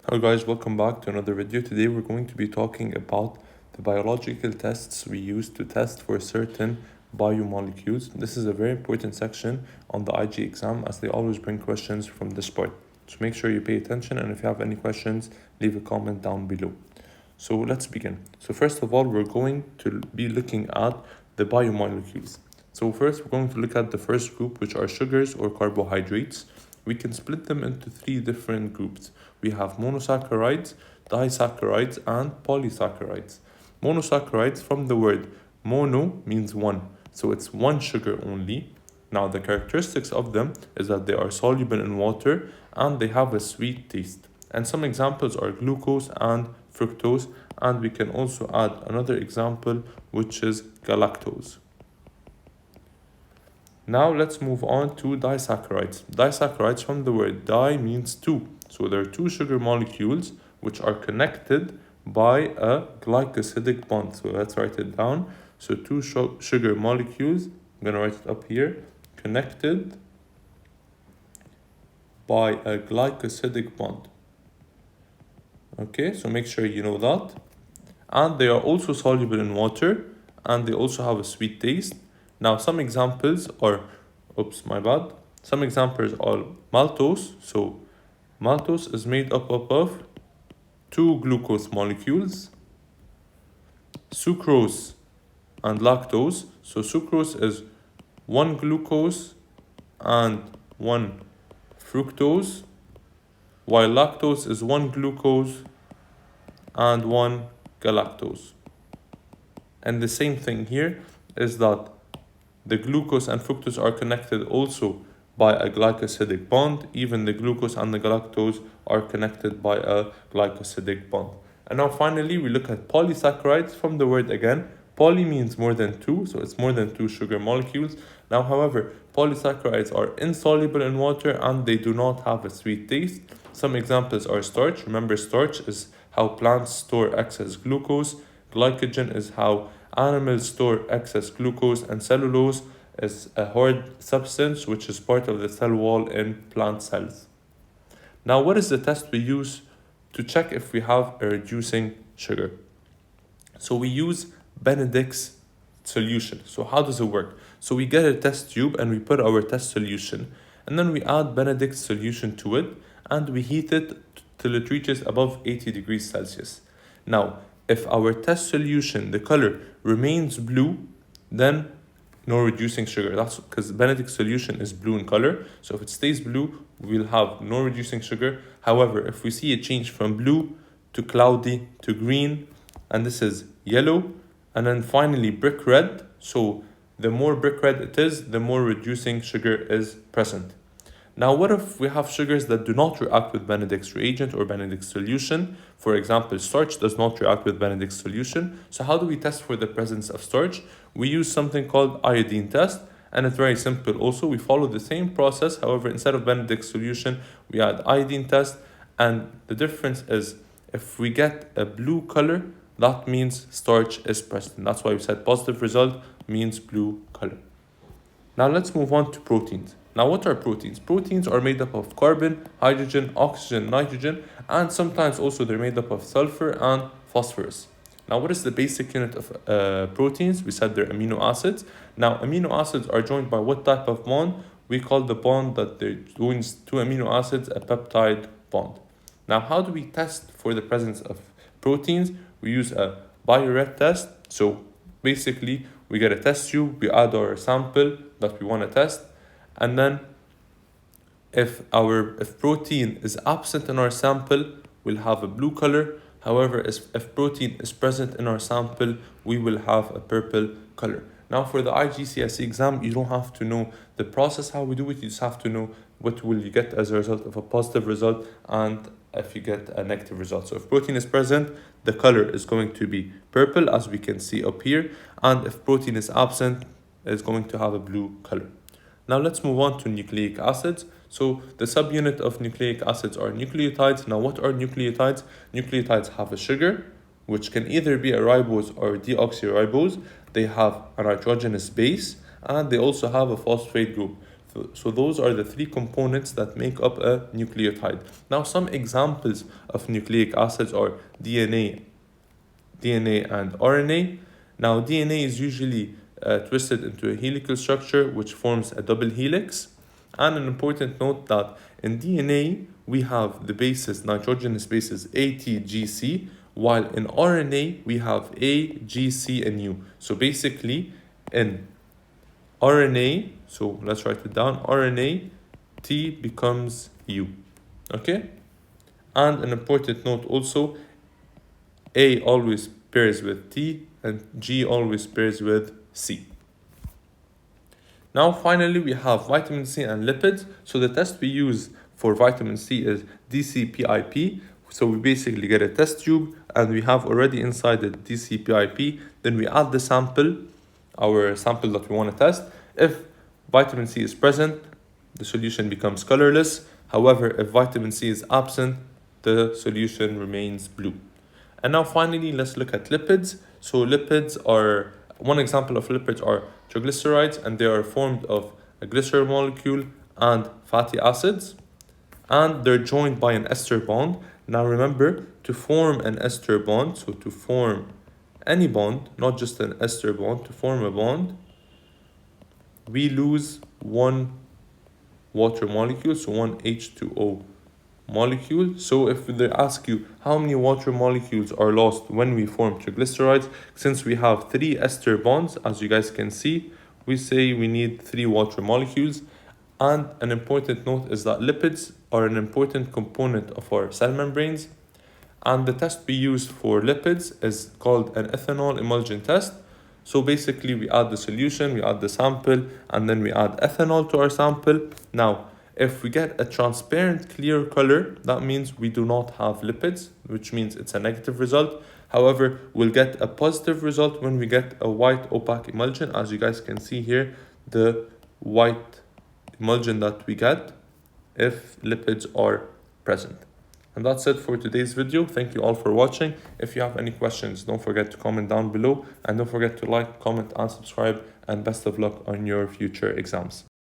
Hello guys, welcome back to another video. Today we're going to be talking about the biological tests we use to test for certain biomolecules. This is a very important section on the IG exam as they always bring questions from this part. So make sure you pay attention, and if you have any questions, leave a comment down below. So let's begin. So first of all, we're going to be looking at the biomolecules. So first we're going to look at the first group, which are sugars or carbohydrates. We can split them into three different groups. We have monosaccharides, disaccharides, and polysaccharides. Monosaccharides, from the word mono, means one, so it's one sugar only. Now the characteristics of them is that they are soluble in water and they have a sweet taste. And some examples are glucose and fructose, and we can also add another example, which is galactose. Now let's move on to disaccharides. Disaccharides, from the word di, means two. So there are two sugar molecules which are connected by a glycosidic bond. So let's write it down. So two sugar molecules, I'm going to write it up here, connected by a glycosidic bond. Okay, so make sure you know that. And they are also soluble in water, and they also have a sweet taste. Now some examples are, some examples are maltose. So maltose is made up of two glucose molecules, sucrose and lactose. So sucrose is one glucose and one fructose, while lactose is one glucose and one galactose. And the same thing here is that the glucose and fructose are connected also by a glycosidic bond. Even the glucose and the galactose are connected by a glycosidic bond. And now finally we look at polysaccharides. From the word again, poly means more than two, so it's more than two sugar molecules. Now however, polysaccharides are insoluble in water and they do not have a sweet taste. Some examples are starch. Remember, starch is how plants store excess glucose. Glycogen is how animals store excess glucose, and cellulose is a hard substance which is part of the cell wall in plant cells. Now, what is the test we use to check if we have a reducing sugar? So we use Benedict's solution. So how does it work? So we get a test tube and we put our test solution, and then we add Benedict's solution to it and we heat it till it reaches above 80 degrees Celsius. Now, if our test solution, the color, remains blue, then no reducing sugar. That's because Benedict's solution is blue in color. So if it stays blue, we'll have no reducing sugar. However, if we see a change from blue to cloudy to green, and this is yellow, and then finally brick red, so the more brick red it is, the more reducing sugar is present. Now, what if we have sugars that do not react with Benedict's reagent or Benedict's solution? For example, starch does not react with Benedict's solution. So how do we test for the presence of starch? We use something called iodine test, and it's very simple also. We follow the same process. However, instead of Benedict's solution, we add iodine test, and the difference is if we get a blue color, that means starch is present. That's why we said positive result means blue color. Now let's move on to proteins. Now, what are proteins? Proteins are made up of carbon, hydrogen, oxygen, nitrogen, and sometimes also they're made up of sulfur and phosphorus. Now, what is the basic unit of proteins? We said they're amino acids. Now, amino acids are joined by what type of bond? We call the bond that joins two amino acids a peptide bond. Now, how do we test for the presence of proteins? We use a Bioret test. So basically, we get a test tube, we add our sample that we want to test, and then if protein is absent in our sample, we'll have a blue color. However, if protein is present in our sample, we will have a purple color. Now for the Igcse exam, you don't have to know the process how we do it, you just have to know what will you get as a result of a positive result and if you get a negative result. So if protein is present, the color is going to be purple, as we can see up here, and if protein is absent, it's going to have a blue color. Now let's move on to nucleic acids. So the subunit of nucleic acids are nucleotides. Now what are nucleotides? Nucleotides have a sugar, which can either be a ribose or a deoxyribose. They have a nitrogenous base, and they also have a phosphate group. So those are the three components that make up a nucleotide. Now some examples of nucleic acids are DNA and RNA. Now DNA is usually twisted into a helical structure which forms a double helix. And an important note that in DNA we have the bases, nitrogenous bases ATGC, while in RNA we have A, G, C, and U. So basically in RNA, so let's write it down, RNA, T becomes U. Okay? And an important note also, A always pairs with T and G always pairs with C. Now finally we have vitamin C and lipids. So the test we use for vitamin C is DCPIP. So we basically get a test tube and we have already inside the DCPIP. Then we add the sample, our sample that we want to test. If vitamin C is present, the solution becomes colorless. However, if vitamin C is absent, the solution remains blue. And now finally, let's look at lipids. So lipids are, one example of lipids are triglycerides, and they are formed of a glycerol molecule and fatty acids. And they're joined by an ester bond. Now remember, to form an ester bond, so to form any bond, not just an ester bond, to form a bond, we lose one water molecule, so one H2O molecule. So if they ask you how many water molecules are lost when we form triglycerides, since we have 3 ester bonds, as you guys can see, we say we need 3 water molecules. And an important note is that lipids are an important component of our cell membranes. And the test we use for lipids is called an ethanol emulsion test. So basically we add the solution, we add the sample, and then we add ethanol to our sample. Now, if we get a transparent clear color, that means we do not have lipids, which means it's a negative result. However, we'll get a positive result when we get a white opaque emulsion. As you guys can see here, the white emulsion that we get if lipids are present. And that's it for today's video. Thank you all for watching. If you have any questions, don't forget to comment down below, and don't forget to like, comment, and subscribe, and best of luck on your future exams.